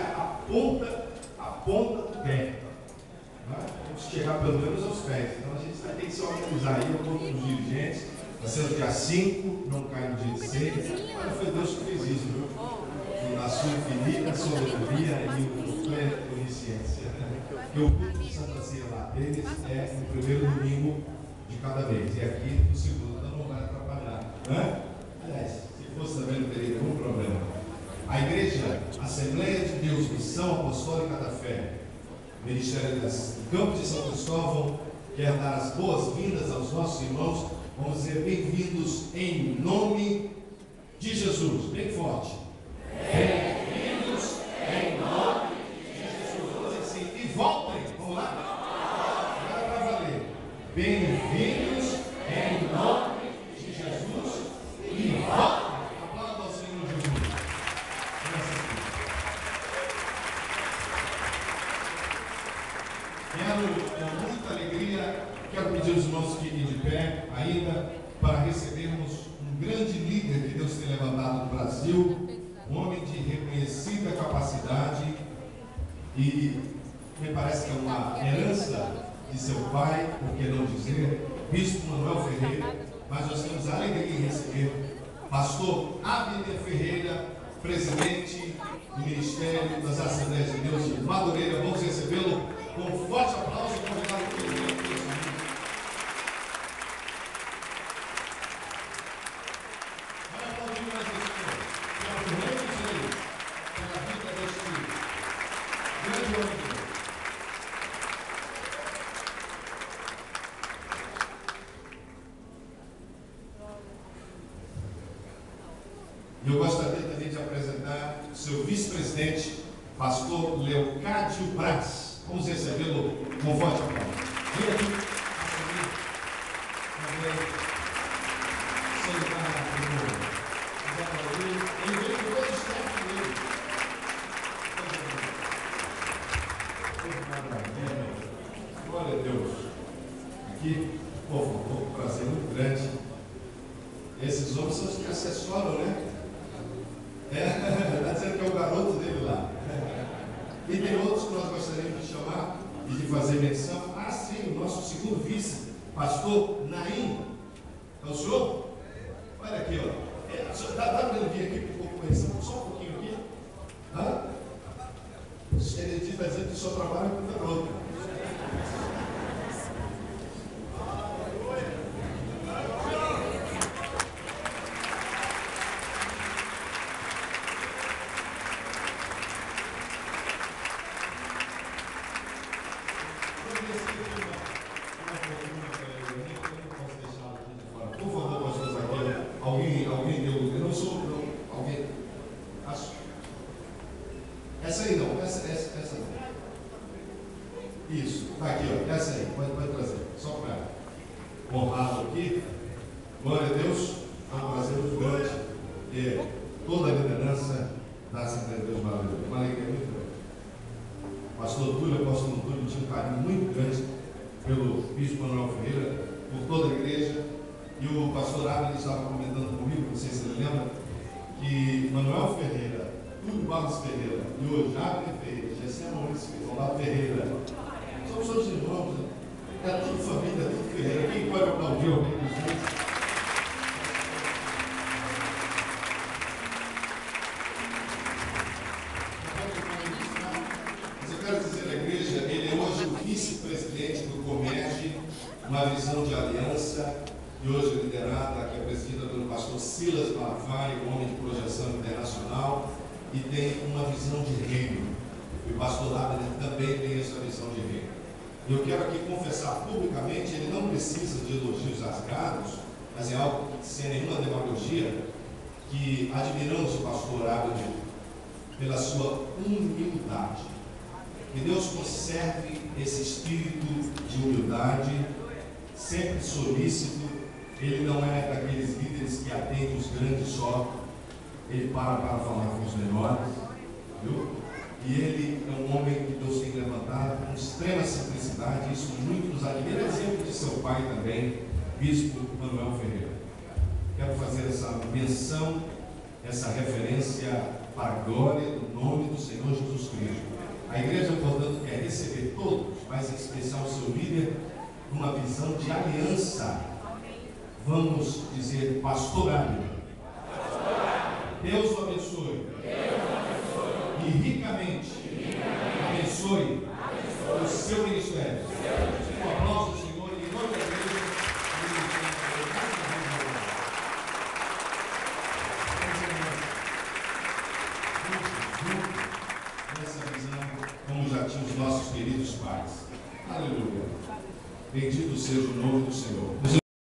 é a ponta do pé. Temos que chegar pelo menos aos pés. Então a gente vai ter que se organizar aí, um pouco dos dirigentes. Vai ser no dia 5, não cai no dia 6. Mas foi Deus que fez isso, viu? Na sua infinita sabedoria e o pleno onisciência. Porque o culto de Santa Ceia lá deles é no primeiro domingo de cada mês. E aqui no segundo, então não vai atrapalhar. Aliás, se fosse também não teria nenhum problema. A igreja, Assembleia de Deus, Missão Apostólica da Fé, Ministério das Campos de São Cristóvão, quer dar as boas-vindas aos nossos irmãos. Vamos dizer bem-vindos em nome de Jesus. Bem forte. Bem-vindos em nome de Jesus. Vamos dizer assim, e voltem. Vamos lá? Agora para valer. Bem-vindos em nome de Jesus e voltem. Aplauda ao Senhor Jesus. Quero, com muita alegria, pedir aos irmãos que fiquem de pé ainda para recebermos um grande líder que Deus tem levantado no Brasil, um homem de reconhecida capacidade e me parece que é uma herança de seu pai, por que não dizer, Bispo Manuel Ferreira, mas nós temos a alegria de receber Pastor Abner Ferreira, presidente do Ministério das Assembleias de Deus de Madureira. Vamos recebê-lo com um forte aplauso e convidá-lo para o Deus. E eu gostaria também de apresentar o seu vice-presidente, pastor Leocádio Braz. Vamos recebê-lo com forte aplauso. Vem aqui. Ele veio com todo o staff dele. Glória a Deus. Aqui, por favor, um prazer muito grande. Esses homens são os que assessoram, né? Está dizendo que é o garoto dele lá. E tem outros que nós gostaríamos de chamar e de fazer menção. Ah, sim, o nosso segundo vice, pastor Naim. É o senhor? Olha aqui, ó. Dá para ele vir aqui para o povo conhecer só um pouquinho aqui? Ele está dizendo que só trabalha com o garoto. Alguém deu, eu não sou, não, alguém, acho, essa aí não, essa não, isso, tá aqui, ó, essa aí, pode trazer, só para honrá-lo aqui. Glória a Deus, é um prazer muito grande ter toda a liderança da Assembleia de Deus Maravilhoso, uma alegria muito grande. Pastor Túlio, apóstolo Túlio, tinha um carinho muito grande pelo Bispo Manuel Ferreira, por toda a igreja. E o pastor Abner estava comentando comigo, não sei se ele lembra, que Manuel Ferreira, Túlio Barros Ferreira e hoje Abner Ferreira, Gessé Maurício Ferreira, somos todos irmãos, né? É tudo família, é tudo Ferreira. Quem pode aplaudir alguém dos outros? Mas eu quero dizer à igreja, ele é hoje o vice-presidente do Comerge, uma visão de aliança. E hoje liderada, que é presidida pelo pastor Silas Malafaia, um homem de projeção internacional, e tem uma visão de reino. E o pastor Abner também tem essa visão de reino. E eu quero aqui confessar publicamente, ele não precisa de elogios rasgados, mas é algo sem nenhuma demagogia, que admiramos o pastor Abner pela sua humildade. Que Deus conserve esse espírito de humildade, sempre solícito. Ele não é daqueles líderes que atendem os grandes só, ele para falar com os menores, viu? E ele é um homem que Deus tem levantado com extrema simplicidade, isso muito nos admira. Exemplo de seu pai também, Bispo Manuel Ferreira. Quero fazer essa menção essa referência para a glória do nome do Senhor Jesus Cristo. A igreja, portanto, quer receber todos, mas em especial o seu líder, numa visão de aliança. Vamos dizer pastoral. Deus o abençoe. E ricamente abençoe o seu ministério. Um aplauso ao Senhor e em nome da igreja. Nessa visão, como já tinham os nossos queridos pais. Aleluia. Bendito seja o nome do Senhor.